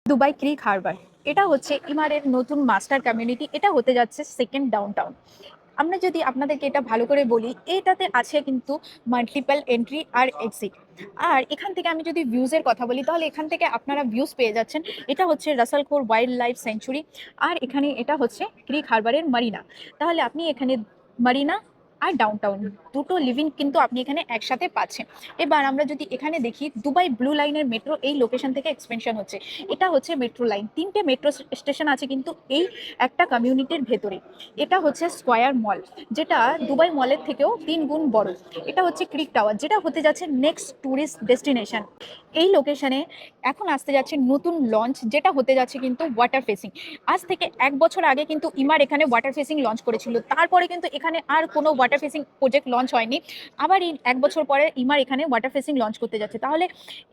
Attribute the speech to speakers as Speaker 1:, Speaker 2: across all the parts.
Speaker 1: Dubai ক্রিক Harbour, এটা হচ্ছে ইমারের নতুন মাস্টার কমিউনিটি। এটা হতে যাচ্ছে সেকেন্ড ডাউনটাউন। আমরা যদি আপনাদেরকে এটা ভালো করে বলি, এটাতে আছে কিন্তু মাল্টিপল এন্ট্রি আর এক্সিট। আর এখান থেকে আমি যদি ভিউজের কথা বলি, তাহলে এখান থেকে আপনারা ভিউজ পেয়ে যাচ্ছেন। এটা হচ্ছে রাসালখোর ওয়াইল্ড লাইফ সেঞ্চুরি, আর এখানে এটা হচ্ছে ক্রিক হারবারের মারিনা। তাহলে আপনি এখানে মারিনা আর ডাউনটাউন দুটো লিভিং কিন্তু আপনি এখানে একসাথে পাচ্ছেন। এবার আমরা যদি এখানে দেখি, দুবাই ব্লু লাইনের মেট্রো এই লোকেশন থেকে এক্সপেনশন হচ্ছে। এটা হচ্ছে মেট্রো লাইন, 3টে মেট্রো স্টেশন আছে কিন্তু এই একটা কমিউনিটির ভেতরে। এটা হচ্ছে স্কয়ার মল, যেটা দুবাই মলের থেকেও 3 গুণ বড়। এটা হচ্ছে ক্রিক টাওয়ার, যেটা হতে যাচ্ছে নেক্সট ট্যুরিস্ট ডেস্টিনেশন। এই লোকেশনে এখন আসতে যাচ্ছে নতুন লঞ্চ, যেটা হতে যাচ্ছে কিন্তু ওয়াটার ফেসিং। আজ থেকে 1 বছর আগে কিন্তু ইমার এখানে ওয়াটার ফেসিং লঞ্চ করেছিল, তারপরে কিন্তু এখানে আর কোনো ওয়াটার ফেসিং প্রজেক্ট লঞ্চ হয়নি। আবার এই 1 বছর পরে ইমার এখানে ওয়াটার ফেসিং লঞ্চ করতে যাচ্ছে। তাহলে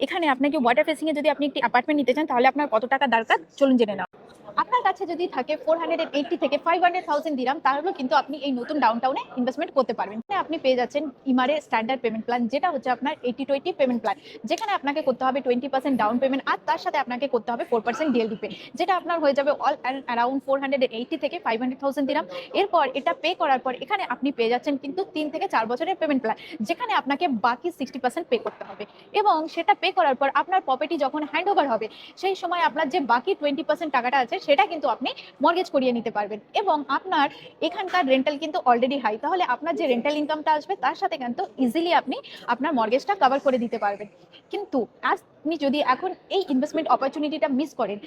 Speaker 1: এখানে আপনাকে ওয়াটার ফেসিংয়ে যদি আপনি একটি অ্যাপার্টমেন্ট নিতে চান, তাহলে আপনার কত টাকা দরকার চলুন জেনে নাও। আপনার কাছে যদি থাকে 480 থেকে 500,000 দিরাম, তাহলেও কিন্তু আপনি এই নতুন ডাউনটাউনে ইনভেস্টমেন্ট করতে পারবেন। আপনি পেয়ে যাচ্ছেন ইমারের স্ট্যান্ডার্ড পেমেন্ট প্ল্যান, যেটা হচ্ছে আপনার 80-20 পেমেন্ট প্ল্যান, যেখানে আপনাকে করতে হবে 20% ডাউন পেমেন্ট, আর তার সাথে আপনাকে করতে হবে 4% ডিএলডি পে, যেটা আপনার হয়ে যাবে অল অ্যারাউন্ড 480 থেকে 500,000 দিরাম। এরপর এটা পে করার পর এখানে আপনি পেয়ে যাচ্ছেন কিন্তু 3 থেকে 4 বছরের পেমেন্ট প্ল্যান, যেখানে আপনাকে বাকি 60% পে করতে হবে। এবং সেটা পে করার পর আপনার প্রপার্টি যখন হ্যান্ড ওভার হবে, সেই সময় আপনার যে বাকি 20% টাকাটা আছে সেটা কিন্তু আপনি মর্গেজ করিয়ে নিতে পারবেন। এবং আপনার এখানকার রেন্টাল কিন্তু অলরেডি হাই, তাহলে আপনার যে রেন্টাল ইনকামটা আসবে তার সাথে কিন্তু ইজিলি আপনি আপনার মর্গেজটা কভার করে দিতে পারবেন। কিন্তু আপনি যদি এখন এই ইনভেস্টমেন্ট অপরচুনিটিটা মিস করেন,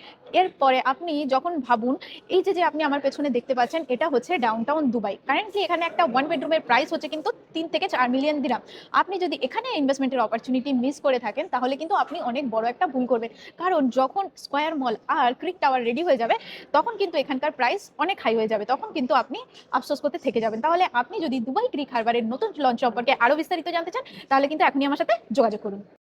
Speaker 1: এরপরে আপনি যখন ভাবুন, এই যে আপনি আমার পেছনে দেখতে পাচ্ছেন, এটা হচ্ছে ডাউনটাউন দুবাই। কারেন্টলি এখানে একটা 1 বেডরুমের প্রাইস হচ্ছে কিন্তু 3 থেকে 4 মিলিয়ন দিরাম। আপনি যদি এখানে ইনভেস্টমেন্টের অপরচুনিটি মিস করে থাকেন, তাহলে কিন্তু আপনি অনেক বড় একটা ভুল করবেন। কারণ যখন স্কয়ার মল আর ক্রিক টাওয়ার রেডি হয়ে যাবে, তখন কিন্তু এখানকার প্রাইস অনেক হাই হয়ে যাবে, তখন কিন্তু আপনি আফসোস করতে থেকে যাবেন। তাহলে আপনি যদি দুবাই ক্রিক হারবারের নতুন লঞ্চ সম্পর্কে আরো বিস্তারিত জানতে চান, তাহলে কিন্তু এখনই আমার সাথে যোগাযোগ করুন।